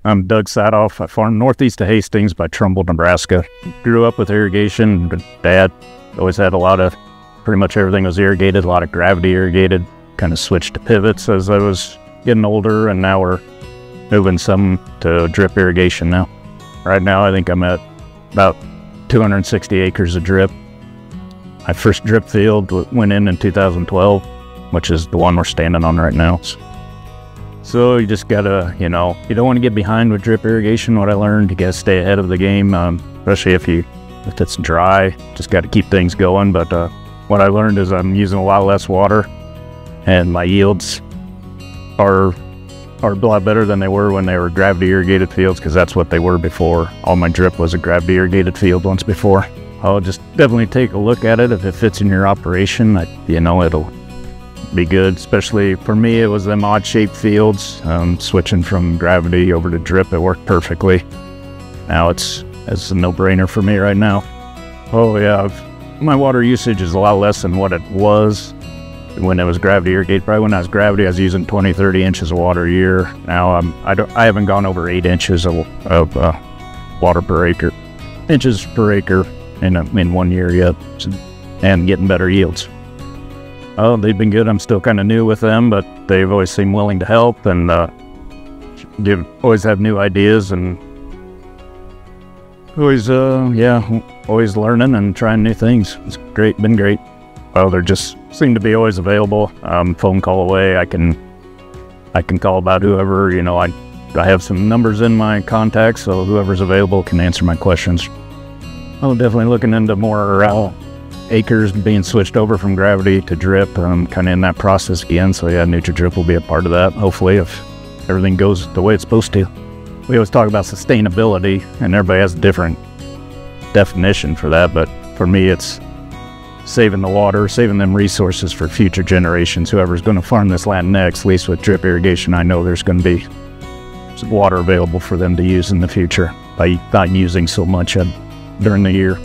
I'm Doug Saathoff. I farm northeast of Hastings by Trumbull, Nebraska. Grew up with irrigation. Dad always had pretty much everything was irrigated, a lot of gravity irrigated. Kind of switched to pivots as I was getting older, and now we're moving some to drip irrigation now. Right now, I think I'm at about 260 acres of drip. My first drip field went in 2012, which is the one we're standing on right now. So you just gotta, you don't want to get behind with drip irrigation. What I learned, you gotta stay ahead of the game, especially if it's dry. Just got to keep things going. But what I learned is I'm using a lot less water, and my yields are a lot better than they were when they were gravity irrigated fields, because that's what they were before. All my drip was a gravity irrigated field once before. I'll just definitely take a look at it if it fits in your operation. It'll be good. Especially for me, it was them odd shaped fields. Switching from gravity over to drip, it worked perfectly. Now it's a no-brainer for me right now. Oh yeah, my water usage is a lot less than what it was when it was gravity irrigated. Probably when I was gravity, I was using 20-30 inches of water a year. Now I haven't gone over 8 inches of water per acre, inches per acre in 1 year yet, and getting better yields. Oh, they've been good. I'm still kind of new with them, but they've always seemed willing to help, and they always have new ideas, and always learning and trying new things. It's been great. Well, they just seem to be always available. Phone call away. I can call about whoever. I have some numbers in my contacts, so whoever's available can answer my questions. I'm definitely looking into more acres being switched over from gravity to drip. I'm kind of in that process again, so yeah, NutraDrip will be a part of that, hopefully, if everything goes the way it's supposed to. We always talk about sustainability, and everybody has a different definition for that, but for me, it's saving the water, saving them resources for future generations. Whoever's going to farm this land next, at least with drip irrigation, I know there's going to be some water available for them to use in the future by not using so much during the year.